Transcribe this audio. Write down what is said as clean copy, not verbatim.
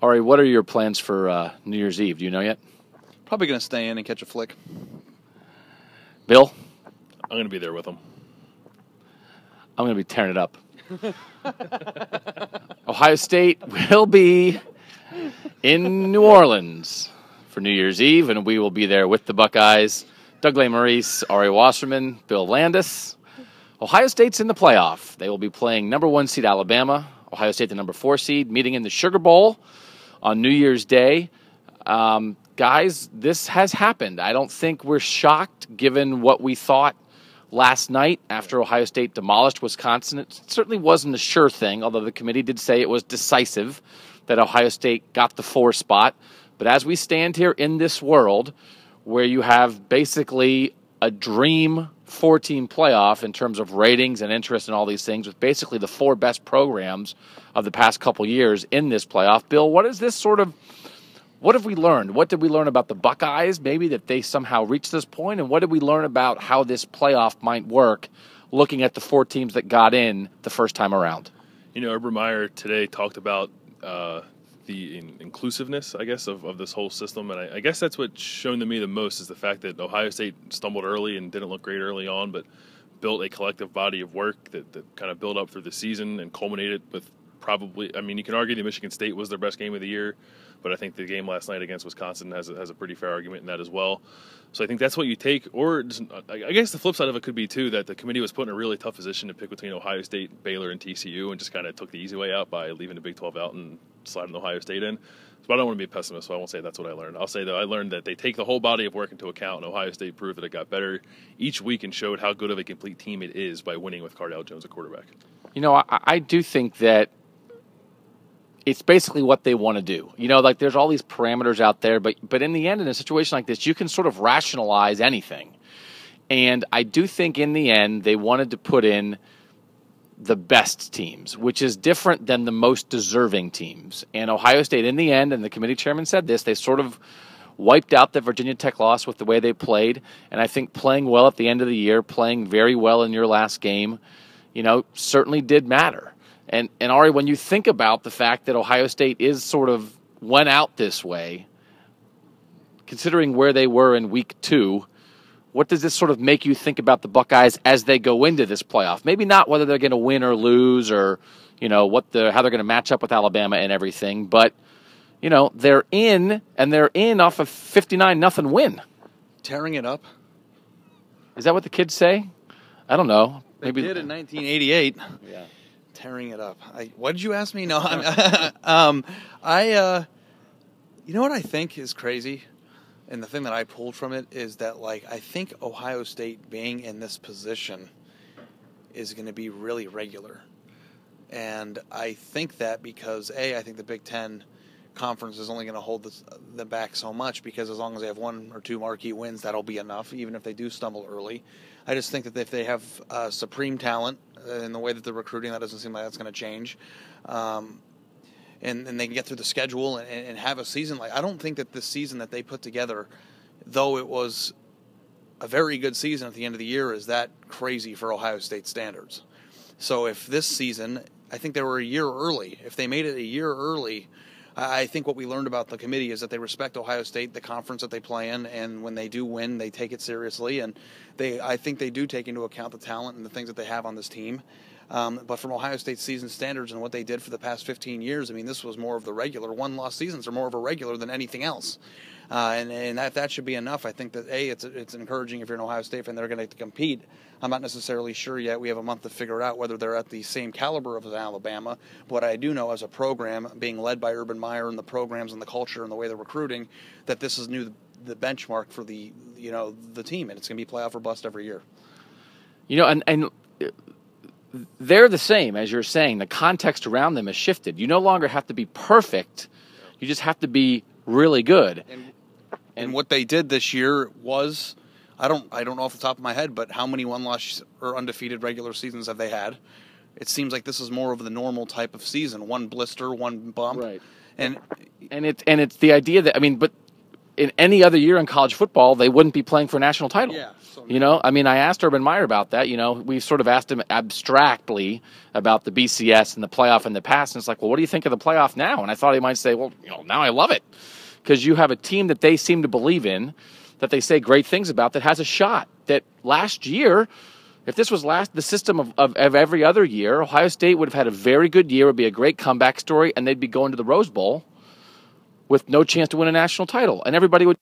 Ari, what are your plans for New Year's Eve? Do you know yet? Probably going to stay in and catch a flick. Bill? I'm going to be there with them. I'm going to be tearing it up. Ohio State will be in New Orleans for New Year's Eve, and we will be there with the Buckeyes. Doug Maurice, Ari Wasserman, Bill Landis. Ohio State's in the playoff. They will be playing number 1 seed Alabama, Ohio State the number 4 seed, meeting in the Sugar Bowl on New Year's Day. Guys, this has happened. I don't think we're shocked given what we thought last night after Ohio State demolished Wisconsin. It certainly wasn't a sure thing, although the committee did say it was decisive that Ohio State got the 4 spot. But as we stand here in this world where you have basically a dream 4-team playoff in terms of ratings and interest and all these things, with basically the 4 best programs of the past couple years in this playoff. Bill, what is this sort of, what have we learned? What did we learn about the Buckeyes, maybe that they somehow reached this point? And what did we learn about how this playoff might work, looking at the 4 teams that got in the first time around? You know, Urban Meyer today talked about the inclusiveness, I guess, of this whole system. And I guess that's what's shown to me the most is the fact that Ohio State stumbled early and didn't look great early on, but built a collective body of work that kind of built up through the season and culminated with probably, I mean, you can argue that Michigan State was their best game of the year, but I think the game last night against Wisconsin has a pretty fair argument in that as well. So I think that's what you take, or just, I guess the flip side of it could be, too, that the committee was put in a really tough position to pick between Ohio State, Baylor, and TCU, and just kind of took the easy way out by leaving the Big 12 out and sliding Ohio State in. So I don't want to be a pessimist, so I won't say that's what I learned. I'll say that I learned that they take the whole body of work into account, and Ohio State proved that it got better each week and showed how good of a complete team it is by winning with Cardale Jones at quarterback. You know, I do think that it's basically what they want to do. You know, like there's all these parameters out there, but in the end, in a situation like this, you can sort of rationalize anything. And I do think in the end, they wanted to put in the best teams, which is different than the most deserving teams. And Ohio State, in the end, and the committee chairman said this, they sort of wiped out the Virginia Tech loss with the way they played. And I think playing well at the end of the year, playing very well in your last game, you know, certainly did matter. And Ari, when you think about the fact that Ohio State is sort of went out this way, considering where they were in week 2, what does this sort of make you think about the Buckeyes as they go into this playoff? Maybe not whether they're going to win or lose, or you know how they're going to match up with Alabama and everything, but you know they're in, and they're in off a 59-0 win. Tearing it up. Is that what the kids say? I don't know. Maybe they did in 1988. Yeah. Tearing it up. What did you ask me? No, you know what I think is crazy, and the thing that I pulled from it is that, like, I think Ohio State being in this position is going to be really regular, and I think that because I think the Big Ten Conference is only going to hold them back so much, because as long as they have 1 or 2 marquee wins, that'll be enough, even if they do stumble early. I just think that if they have supreme talent in the way that they're recruiting, that doesn't seem like that's going to change. And they can get through the schedule and have a season. Like, I don't think that this season that they put together, though it was a very good season at the end of the year, is that crazy for Ohio State standards. So if this season, I think they were a year early. If they made it a year early, I think what we learned about the committee is that they respect Ohio State, the conference that they play in, and when they do win, they take it seriously. And I think they do take into account the talent and the things that they have on this team. But from Ohio State's season standards and what they did for the past 15 years, I mean, this was more of the regular. 1-loss seasons are more of a regular than anything else. And that should be enough. I think that, it's encouraging if you're an Ohio State fan, they're going to compete. I'm not necessarily sure yet. We have a month to figure out whether they're at the same caliber of Alabama. But what I do know, as a program being led by Urban Meyer and the programs and the culture and the way they're recruiting, that this is the benchmark for the team, and it's going to be playoff or bust every year. You know, and they're the same, as you're saying. The context around them has shifted. You no longer have to be perfect. You just have to be really good. And what they did this year was, I don't know off the top of my head, but how many 1-loss or undefeated regular seasons have they had? It seems like this is more of the normal type of season. 1 blister, 1 bump. Right. And it's the idea that, I mean, but in any other year in college football, they wouldn't be playing for a national title. Yeah. You know, I mean, I asked Urban Meyer about that. You know, we sort of asked him abstractly about the BCS and the playoff in the past. And it's like, well, what do you think of the playoff now? And I thought he might say, well, you know, now I love it. Because you have a team that they seem to believe in, that they say great things about, that has a shot. That last year, if this was the system of every other year, Ohio State would have had a very good year, would be a great comeback story, and they'd be going to the Rose Bowl with no chance to win a national title. And everybody would